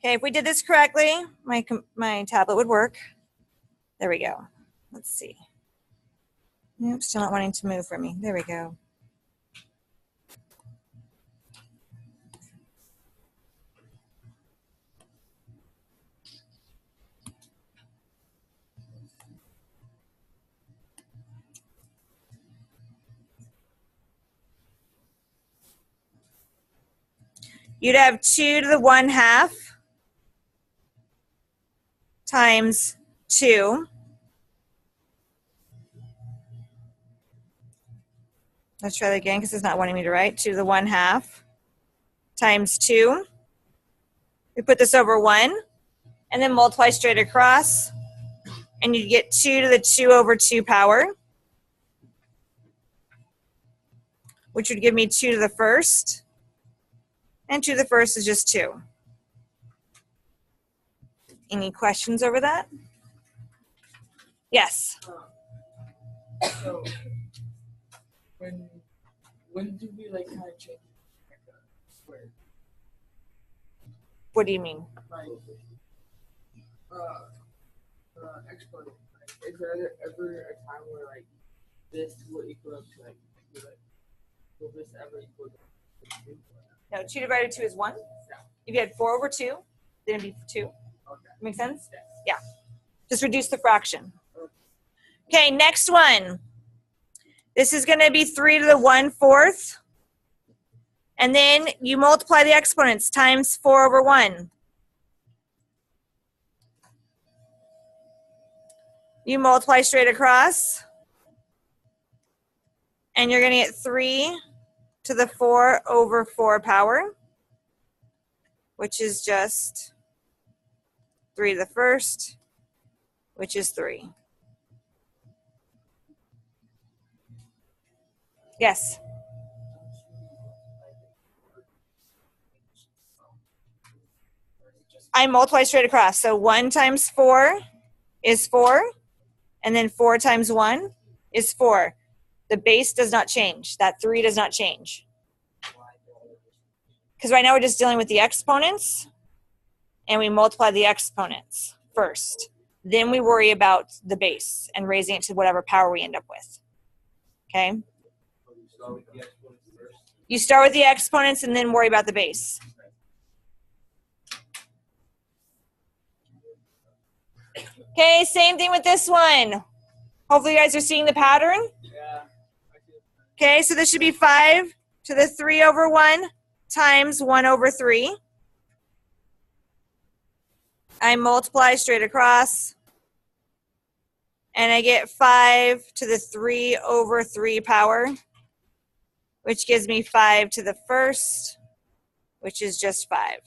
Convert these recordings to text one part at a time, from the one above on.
Okay, if we did this correctly, my tablet would work. There we go. Let's see. Nope, still not wanting to move for me. There we go. You'd have 2 to the 1/2 times 2. Let's try that again because it's not wanting me to write. 2 to the 1/2 times 2. We put this over 1 and then multiply straight across. And you get 2 to the 2 over 2 power, which would give me 2 to the 1st. And 2 to the 1st is just 2. Any questions over that? Yes. So when do we like kind of change like a square? What do you mean? Like exponent. Like, is there ever a time where like this will equal up to like will this ever equal to 2? No, 2 divided by 2 is 1. Yeah. If you had 4 over 2, then it'd be 2. Okay. Make sense? Yes. Yeah. Just reduce the fraction. Okay, next one. This is going to be 3 to the 1/4. And then you multiply the exponents times 4 over 1. You multiply straight across. And you're going to get 3 to the 4 over 4 power, which is just 3 to the 1st, which is 3. Yes? I multiply straight across. So 1 times 4 is 4, and then 4 times 1 is 4. The base does not change. That 3 does not change. Because right now we're just dealing with the exponents, and we multiply the exponents first. Then we worry about the base and raising it to whatever power we end up with. Okay? You start with the exponents and then worry about the base. Okay, same thing with this one. Hopefully you guys are seeing the pattern. Yeah. Okay, so this should be 5 to the 3 over 1 times 1 over 3. I multiply straight across. And I get 5 to the 3 over 3 power, which gives me 5 to the 1st, which is just 5.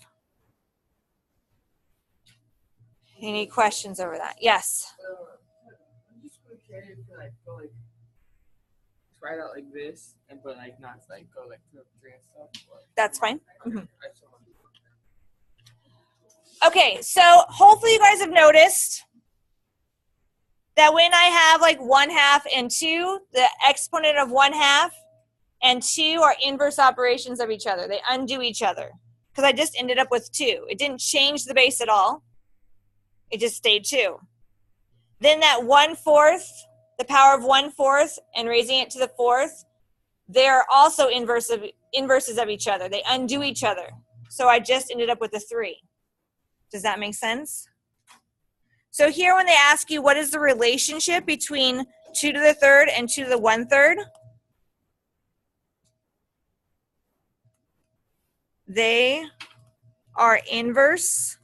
Any questions over that? Yes? I'm just curious to like go like write out like this and but like not like go like to 3 and stuff. That's fine. Mm-hmm. Okay, so hopefully you guys have noticed that when I have like 1/2 and 2, the exponent of 1/2 and 2 are inverse operations of each other. They undo each other because I just ended up with 2. It didn't change the base at all. It just stayed 2. Then that 1/4, the power of 1/4 and raising it to the 4th, they're also inverses of each other. They undo each other. So I just ended up with a 3. Does that make sense? So here when they ask you what is the relationship between 2 to the 3rd and 2 to the 1/3, they are inverse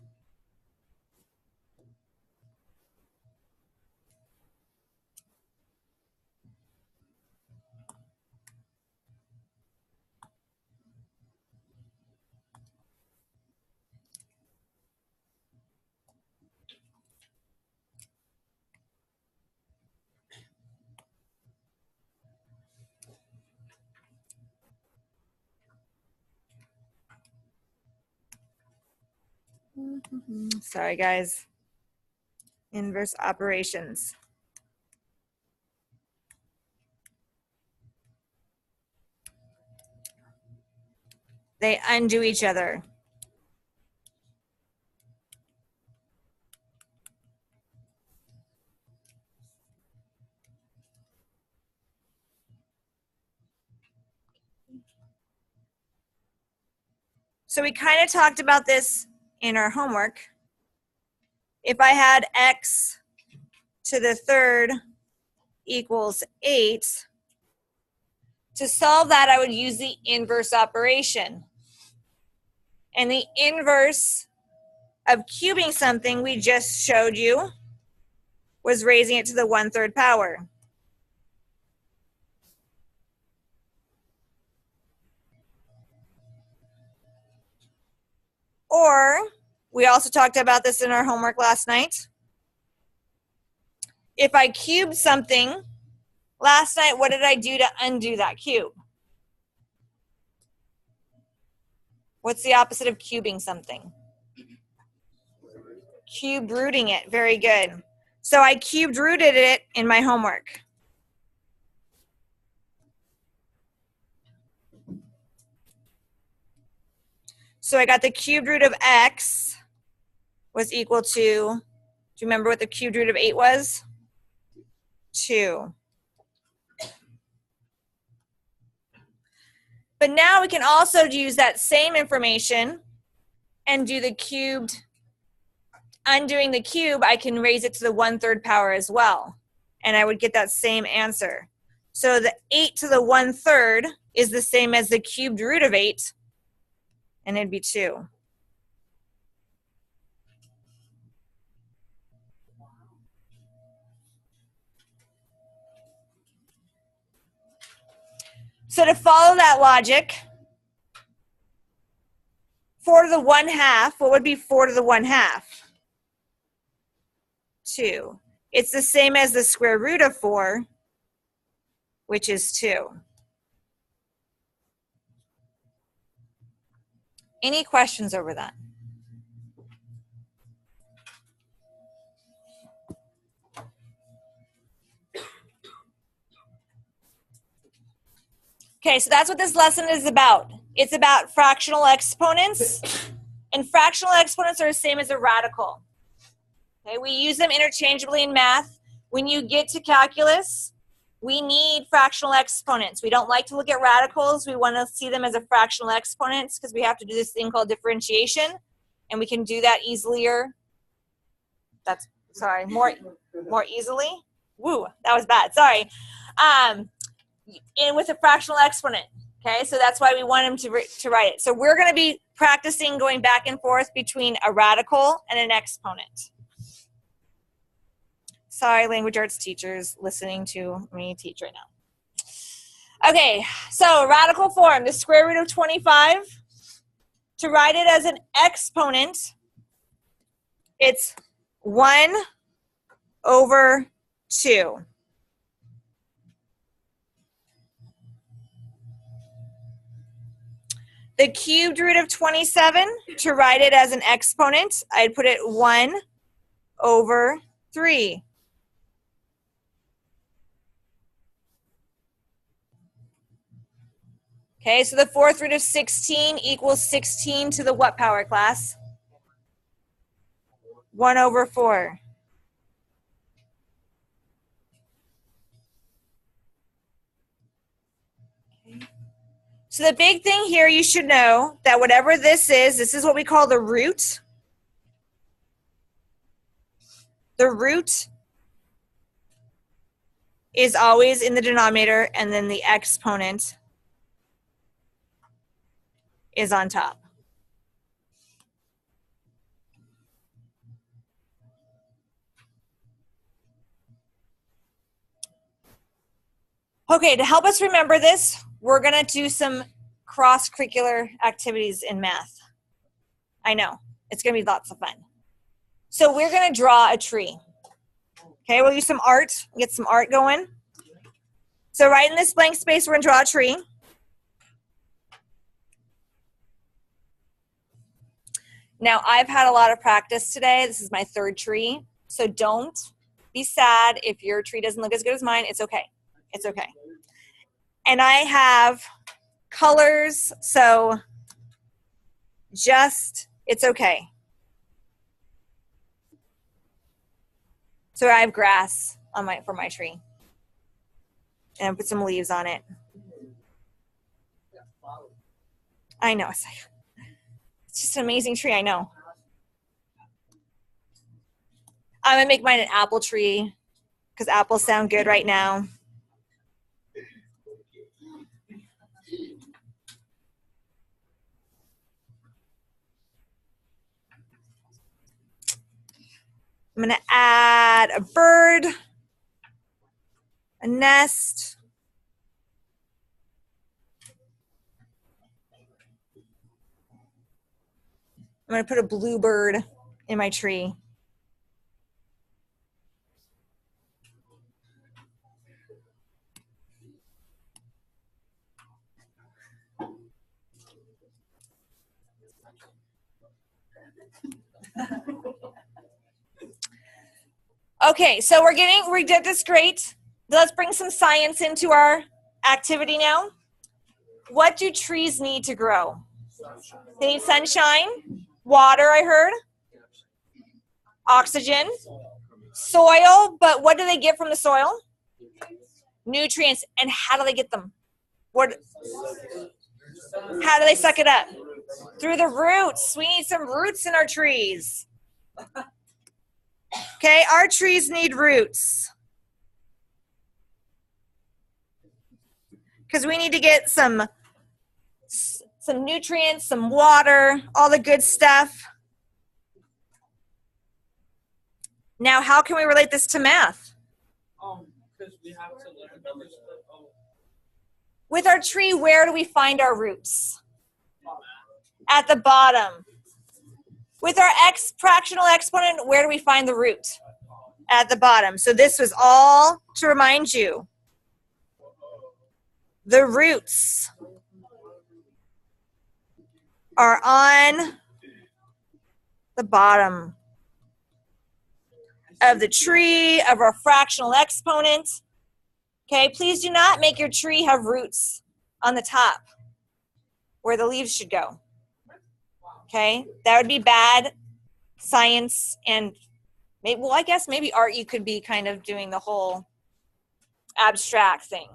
sorry guys, inverse operations. They undo each other. So we kind of talked about this in our homework. If I had x to the third equals 8, to solve that, I would use the inverse operation. And the inverse of cubing something we just showed you was raising it to the 1/3 power. Or, we also talked about this in our homework last night. If I cubed something last night, what did I do to undo that cube? What's the opposite of cubing something? Cubed rooting it. Very good. So I cubed rooted it in my homework. So I got the cubed root of x was equal to, do you remember what the cubed root of 8 was? 2. But now we can also use that same information and do the cubed. Undoing the cube, I can raise it to the 1/3 power as well. And I would get that same answer. So the 8 to the 1/3 is the same as the cubed root of 8, and it'd be 2. So to follow that logic, 4 to the 1/2, what would be 4 to the 1/2? 2. It's the same as the square root of 4, which is 2. Any questions over that? Okay, so that's what this lesson is about. It's about fractional exponents, and fractional exponents are the same as a radical. Okay, we use them interchangeably in math. When you get to calculus, we need fractional exponents. We don't like to look at radicals. We want to see them as a fractional exponents because we have to do this thing called differentiation, and we can do that easier. That's, sorry, more easily. Woo, that was bad, sorry. And with a fractional exponent, okay? So that's why we want them to write it. So we're going to be practicing going back and forth between a radical and an exponent. Sorry, language arts teachers listening to me teach right now. Okay, so radical form, the square root of 25. To write it as an exponent, it's 1 over 2. The cubed root of 27, to write it as an exponent, I'd put it 1 over 3. Okay, so the 4th root of 16 equals 16 to the what power, class? 1 over 4. So the big thing here, you should know that whatever this is what we call the root. The root is always in the denominator, and then the exponent is on top. Okay, to help us remember this, we're going to do some cross-curricular activities in math. I know, it's going to be lots of fun. So we're going to draw a tree. Okay, we'll use some art, get some art going. So right in this blank space, we're going to draw a tree. Now, I've had a lot of practice today. This is my 3rd tree. So don't be sad if your tree doesn't look as good as mine. It's okay. It's okay. And I have colors, so just, it's okay. So I have grass on for my tree. And I put some leaves on it. I know. It's just an amazing tree, I know. I'm gonna make mine an apple tree because apples sound good right now. I'm gonna add a bird, a nest. I'm gonna put a bluebird in my tree. Okay, so we did this great. Let's bring some science into our activity now. What do trees need to grow? They need sunshine, water, I heard, oxygen, soil, but what do they get from the soil? Nutrients. And how do they get them? How do they suck it up? Through the roots. We need some roots in our trees. Okay, our trees need roots. Because we need to get some nutrients, some water, all the good stuff. Now, how can we relate this to math? Because we have to learn numbers. With our tree, where do we find our roots? At the bottom. With our fractional exponent, where do we find the root? At the bottom. So this was all to remind you. The roots are on the bottom of the tree of our fractional exponent. Okay, please do not make your tree have roots on the top where the leaves should go. Okay, that would be bad science, and maybe, well, I guess maybe art, you could be kind of doing the whole abstract thing.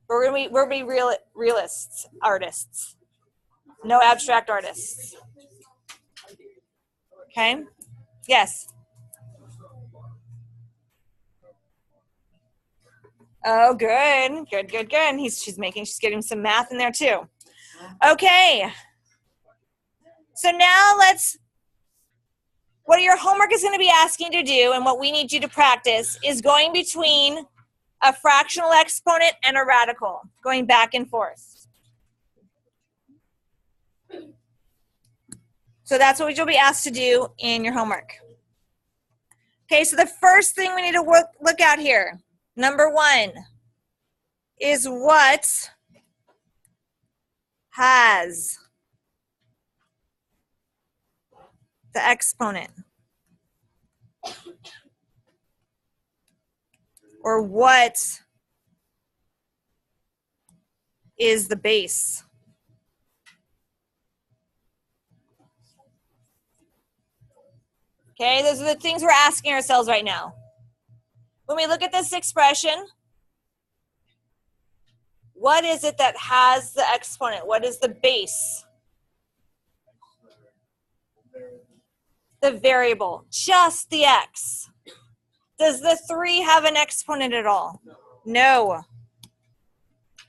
But we're gonna be realists, artists. No abstract artists. Okay? Yes. Oh, good. Good. She's getting some math in there too. Okay. So now what your homework is going to be asking you to do, and what we need you to practice, is going between a fractional exponent and a radical, going back and forth. So that's what you'll be asked to do in your homework. Okay, so the first thing we need to look at here, number 1, is what has the exponent? Or what is the base? Okay, those are the things we're asking ourselves right now. When we look at this expression, what is it that has the exponent? What is the base? The variable, just the x. Does the 3 have an exponent at all? No.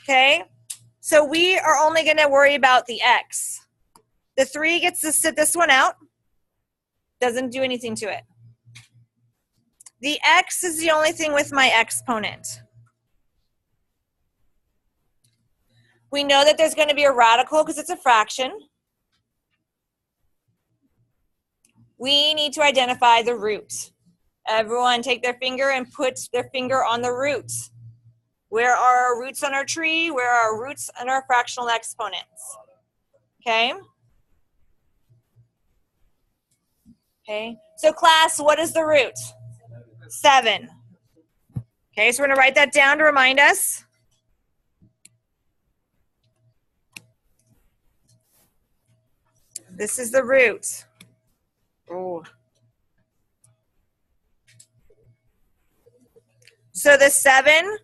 Okay, so we are only going to worry about the x. The 3 gets to sit this one out. Doesn't do anything to it. The x is the only thing with my exponent. We know that there's going to be a radical because it's a fraction. We need to identify the root. Everyone take their finger and put their finger on the root. Where are our roots on our tree? Where are our roots on our fractional exponents? Okay? Okay, so class, what is the root? 7. Okay, so we're going to write that down to remind us. This is the root. Oh. So the 7,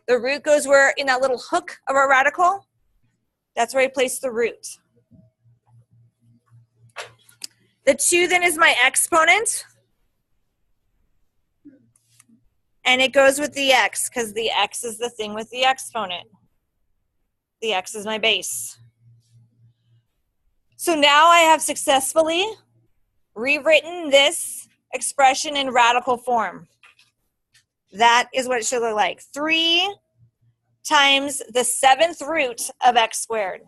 the root goes where in that little hook of our radical. That's where we place the root. The 2 then is my exponent. And it goes with the x because the x is the thing with the exponent. The x is my base. So now I have successfully rewritten this expression in radical form. That is what it should look like. 3 times the 7th root of x squared.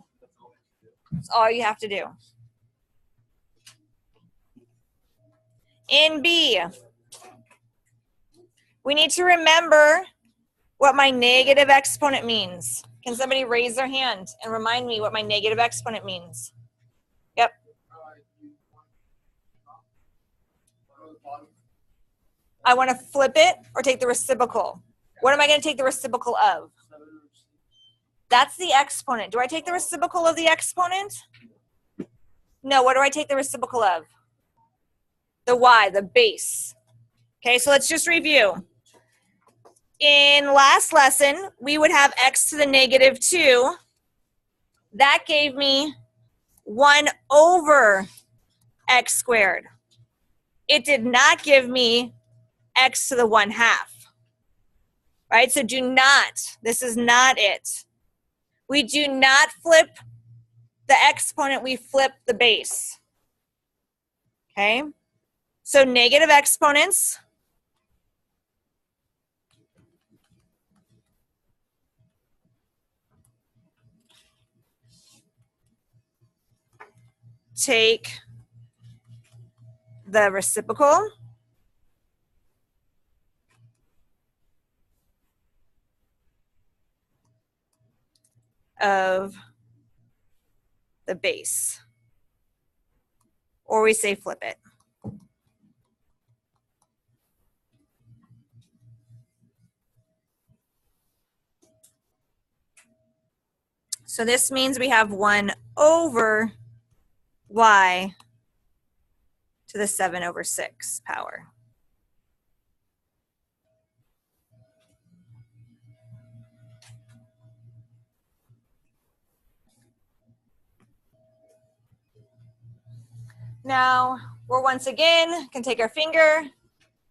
That's all you have to do. In B, we need to remember what my negative exponent means. Can somebody raise their hand and remind me what my negative exponent means? Yep. I want to flip it or take the reciprocal. What am I going to take the reciprocal of? That's the exponent. Do I take the reciprocal of the exponent? No, what do I take the reciprocal of? The y, the base. Okay, so let's just review. In last lesson, we would have x to the negative 2. That gave me 1 over x squared. It did not give me x to the 1/2. Right, so do not, this is not it. We do not flip the exponent, we flip the base. Okay, so negative exponents take the reciprocal of the base, or we say flip it. So this means we have 1 over y to the 7/6 power. Now, we're once again can take our finger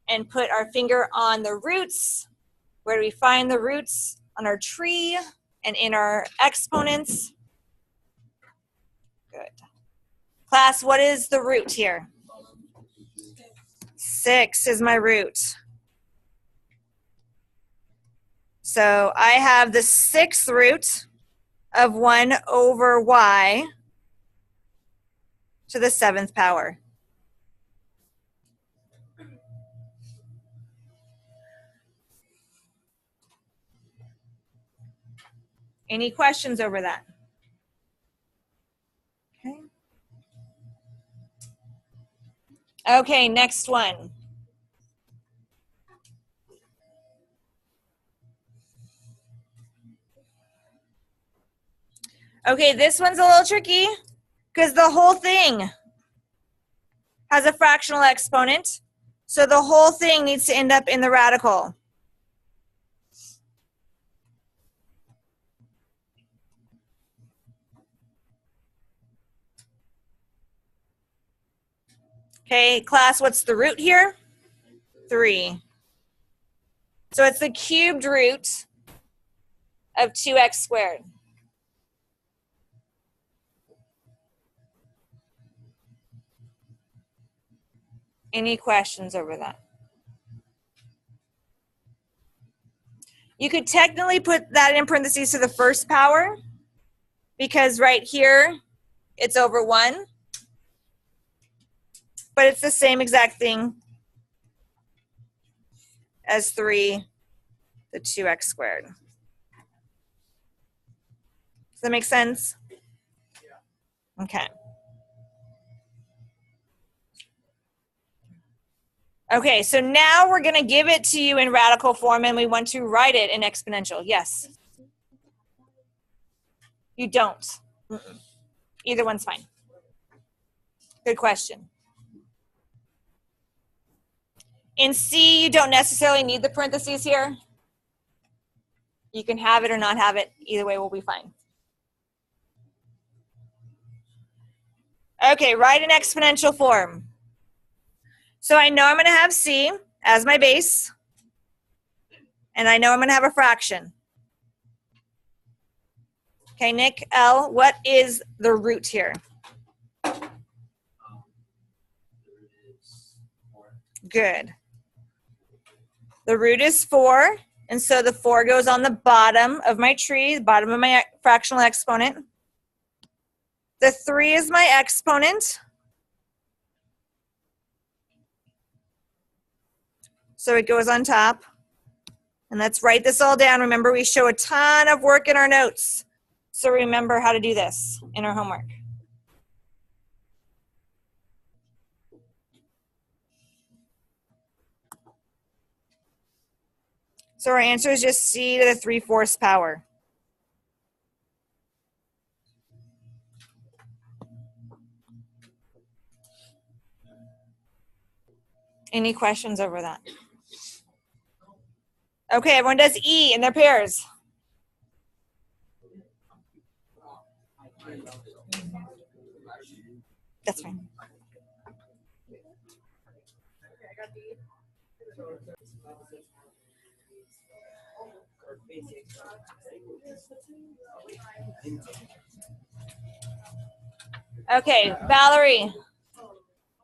and put our finger on the roots. Where do we find the roots? On our tree and in our exponents. Good. Class, what is the root here? 6 is my root. So I have the 6th root of 1 over y to the 7th power. Any questions over that? Okay. Okay, next one. Okay, this one's a little tricky because the whole thing has a fractional exponent. So the whole thing needs to end up in the radical. Okay, class, what's the root here? 3. So it's the cubed root of 2x squared. Any questions over that? You could technically put that in parentheses to the first power because right here it's over 1. But it's the same exact thing as 3 to 2x squared. Does that make sense? Yeah. Okay. Okay, so now we're going to give it to you in radical form and we want to write it in exponential. Yes. You don't. Either one's fine. Good question. In C, you don't necessarily need the parentheses here. You can have it or not have it. Either way will be fine. Okay, write an exponential form. So I know I'm going to have C as my base, and I know I'm going to have a fraction. Okay, Nick L., what is the root here? Good. The root is 4, and so the 4 goes on the bottom of my tree, the bottom of my fractional exponent. The 3 is my exponent. So it goes on top. And let's write this all down. Remember, we show a ton of work in our notes. So remember how to do this in our homework. So our answer is just C to the 3/4 power. Any questions over that? Okay, everyone does E in their pairs. That's fine. Okay, Valerie,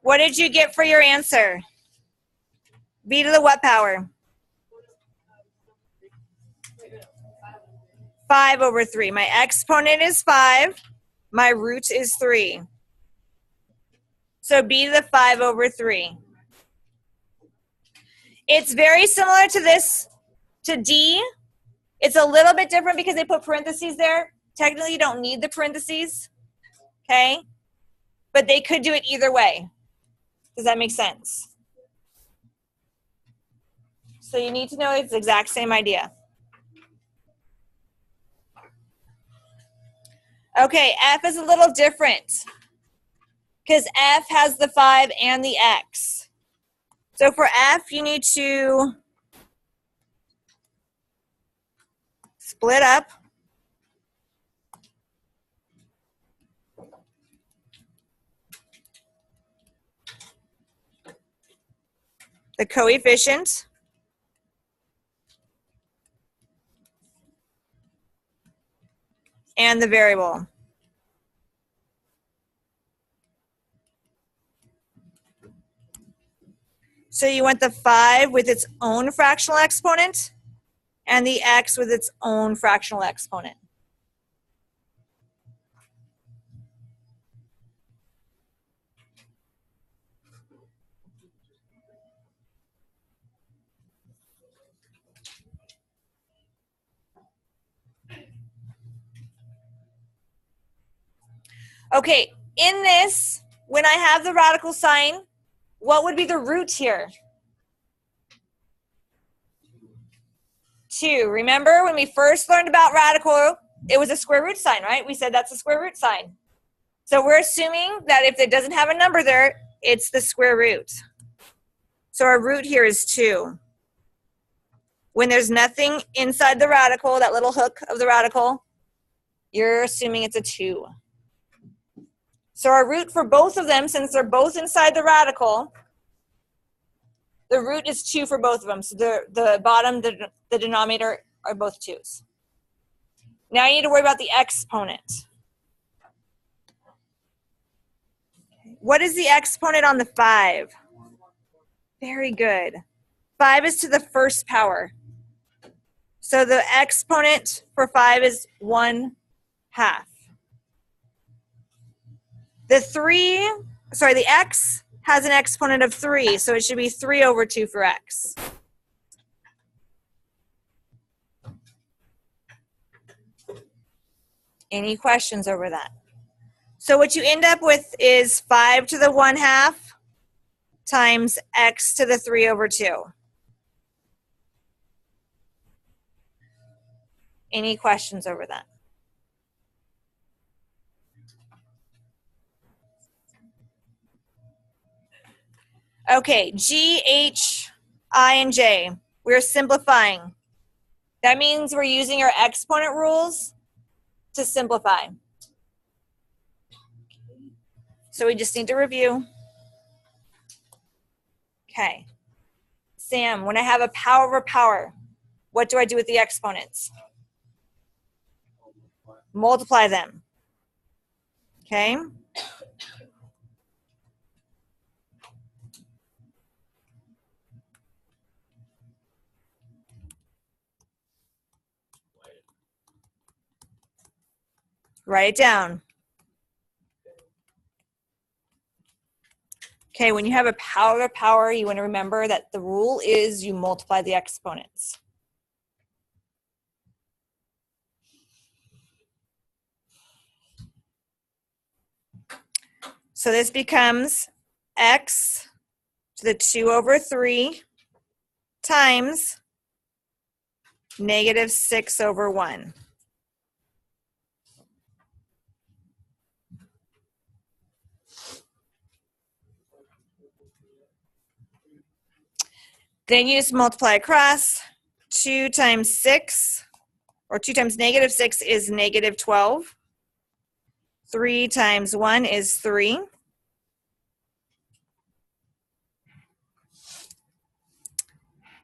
what did you get for your answer? B to the what power? 5/3. My exponent is 5. My root is 3. So B to the 5/3. It's very similar to this, to D. It's a little bit different because they put parentheses there. Technically, you don't need the parentheses, okay? But they could do it either way. Does that make sense? So you need to know it's the exact same idea. Okay, F is a little different because F has the 5 and the X. So for F, you need to split up. The coefficient. And the variable. So you want the 5 with its own fractional exponent and the X with its own fractional exponent. Okay, in this, when I have the radical sign, what would be the root here? 2. Remember when we first learned about radical, it was a square root sign, right? We said that's a square root sign. So we're assuming that if it doesn't have a number there, it's the square root. So our root here is 2. When there's nothing inside the radical, that little hook of the radical, you're assuming it's a 2. So our root for both of them, since they're both inside the radical, the root is 2 for both of them. So the bottom, the denominator are both 2's. Now you need to worry about the exponent. What is the exponent on the 5? Very good. 5 is to the 1st power. So the exponent for 5 is 1/2. The X has an exponent of 3, so it should be 3/2 for X. Any questions over that? So what you end up with is 5 to the 1/2 times X to the 3/2. Any questions over that? Okay, G, H, I, and J. We're simplifying. That means we're using our exponent rules to simplify. So we just need to review. Okay. Sam, when I have a power over power, what do I do with the exponents? Multiply them. Okay. Write it down. Okay, when you have a power to power, you want to remember that the rule is you multiply the exponents. So this becomes x to the 2 over 3 times negative 6 over 1. Then you just multiply across. 2 times 6, or 2 times negative 6 is negative 12. 3 times 1 is 3.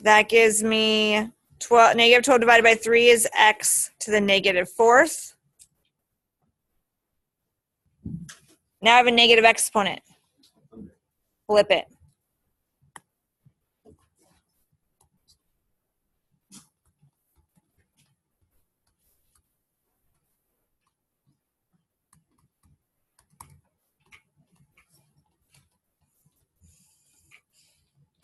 That gives me 12. Negative 12 divided by 3 is x to the negative 4th. Now I have a negative exponent. Flip it.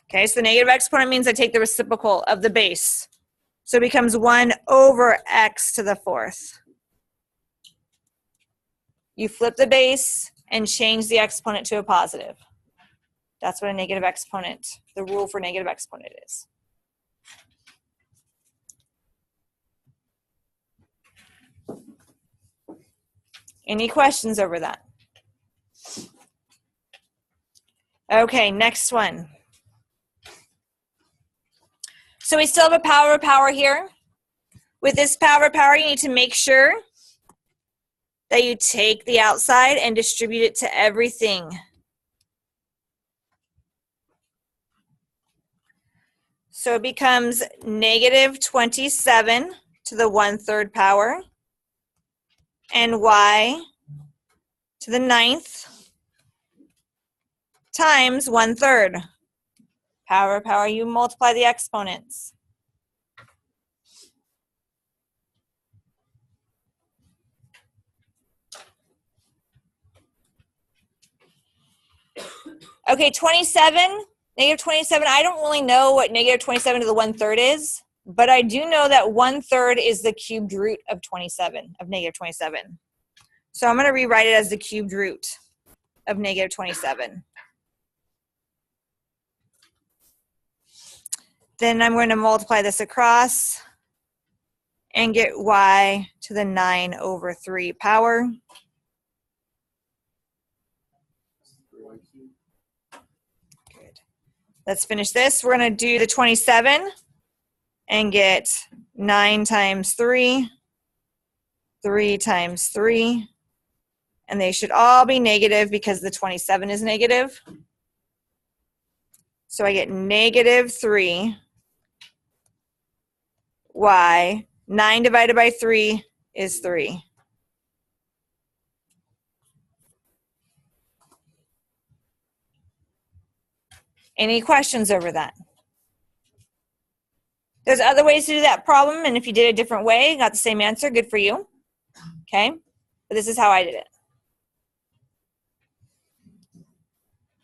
Okay, so the negative exponent means I take the reciprocal of the base. So it becomes 1 over x to the 4th. You flip the base and change the exponent to a positive. That's what a negative exponent, the rule for negative exponent is. Any questions over that? Okay, next one. So we still have a power of power here. With this power of power, you need to make sure that you take the outside and distribute it to everything. So it becomes negative 27 to the 1/3 power and y to the 9th times 1/3. Power of power, you multiply the exponents. Okay, 27, negative 27, I don't really know what negative 27 to the 1/3 is, but I do know that 1/3 is the cubed root of 27, of negative 27. So I'm going to rewrite it as the cubed root of negative 27. Then I'm going to multiply this across and get y to the 9 over 3 power. Good. Let's finish this. We're going to do the 27 and get 9 times 3, 3 times 3, and they should all be negative because the 27 is negative. So I get negative 3 y. 9 divided by 3 is 3. Any questions over that? There's other ways to do that problem, and if you did it a different way, got the same answer, good for you. Okay? But this is how I did it.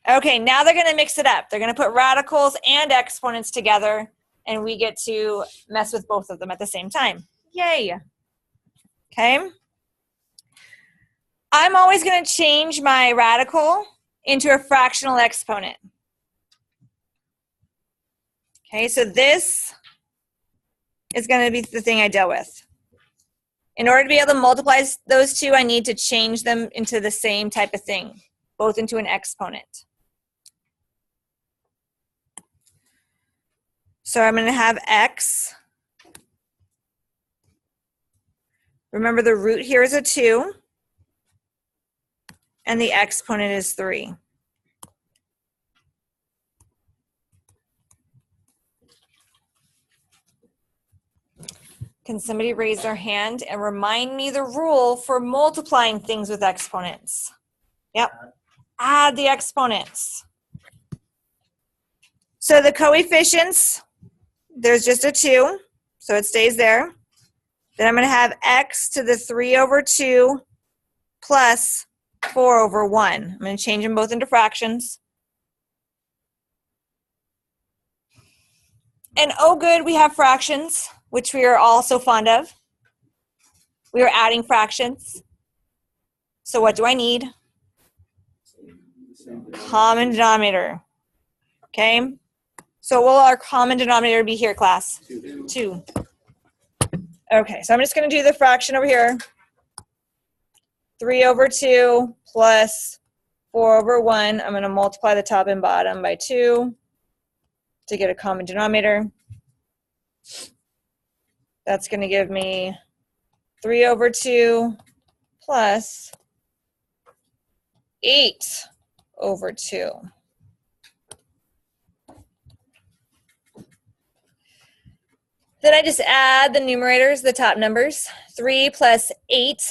Okay, now they're going to mix it up. They're going to put radicals and exponents together, and we get to mess with both of them at the same time. Yay. Okay? I'm always going to change my radical into a fractional exponent. Okay, so this is going to be the thing I deal with. In order to be able to multiply those two, I need to change them into the same type of thing, both into an exponent. So I'm going to have x. Remember the root here is a 2. and the exponent is 3. Can somebody raise their hand and remind me the rule for multiplying things with exponents? Yep. Add the exponents. So the coefficients, there's just a 2, so it stays there. Then I'm going to have x to the 3 over 2 plus 4 over 1. I'm going to change them both into fractions. And oh good, we have fractions, which we are all so fond of. We are adding fractions. So what do I need? Common denominator. Okay? So what will our common denominator be here, class? 2. Okay, so I'm just going to do the fraction over here. 3 over 2 plus 4 over 1. I'm going to multiply the top and bottom by 2 to get a common denominator. That's going to give me 3 over 2 plus 8 over 2. Then I just add the numerators, the top numbers. 3 plus 8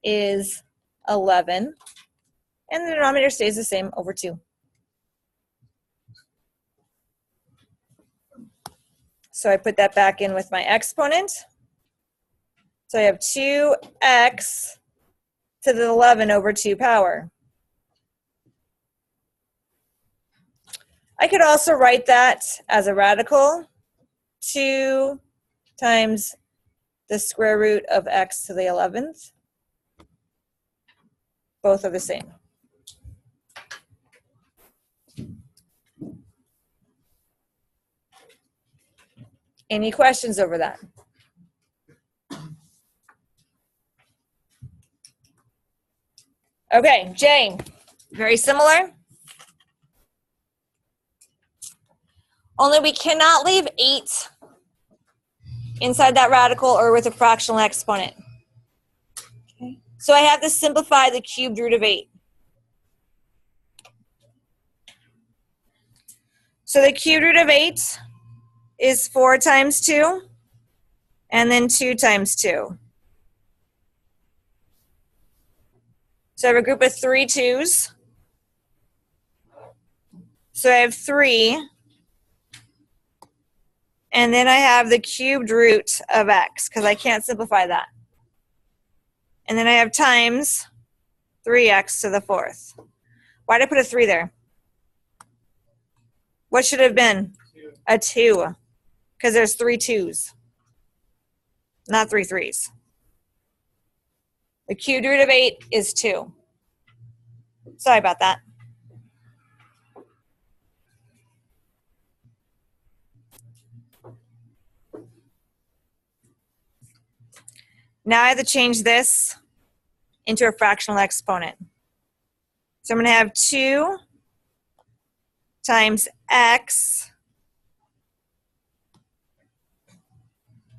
is 11. And the denominator stays the same, over 2. So I put that back in with my exponent. So I have 2x to the 11 over 2 power. I could also write that as a radical. 2 times the square root of x to the 11th. Both are the same. Any questions over that? Okay, Jane, very similar. Only we cannot leave 8 inside that radical or with a fractional exponent. Okay. So I have to simplify the cubed root of 8. So the cubed root of 8 is 4 times 2, and then 2 times 2. So I have a group of 3 2's. So I have 3. And then I have the cubed root of x, because I can't simplify that. And then I have times 3x to the 4th. Why did I put a 3 there? What should it have been? 2. A 2, because there's 3 2's, not 3 3's. The cubed root of 8 is 2. Sorry about that. Now I have to change this into a fractional exponent. So I'm going to have 2 times x.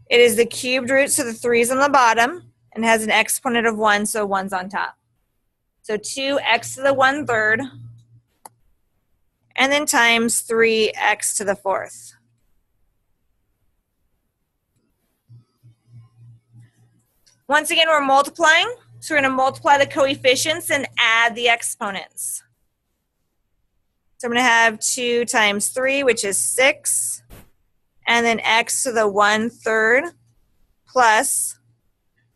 It is the cubed root, so the 3 is on the bottom, and has an exponent of 1, so 1's on top. So 2x to the 1/3, and then times 3x to the 4th. Once again, we're multiplying, so we're going to multiply the coefficients and add the exponents. So I'm going to have 2 times 3, which is 6, and then x to the 1/3 plus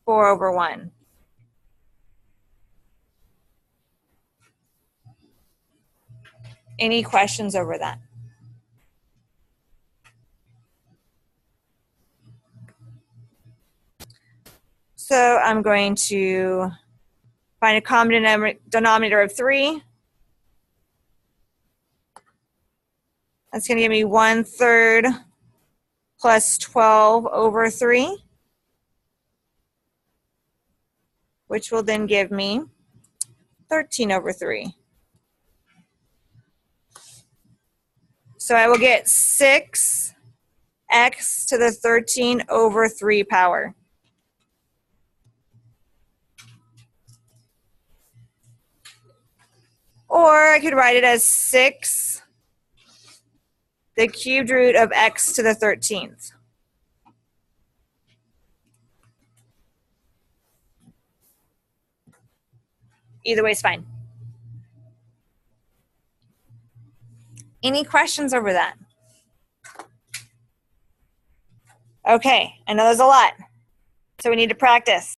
4 over 1. Any questions over that? So I'm going to find a common denominator of 3. That's going to give me 1/3 plus 12 over 3, which will then give me 13 over 3. So I will get 6x to the 13 over 3 power. I could write it as 6 the cubed root of x to the 13th. Either way is fine. Any questions over that? Okay, I know there's a lot, so we need to practice.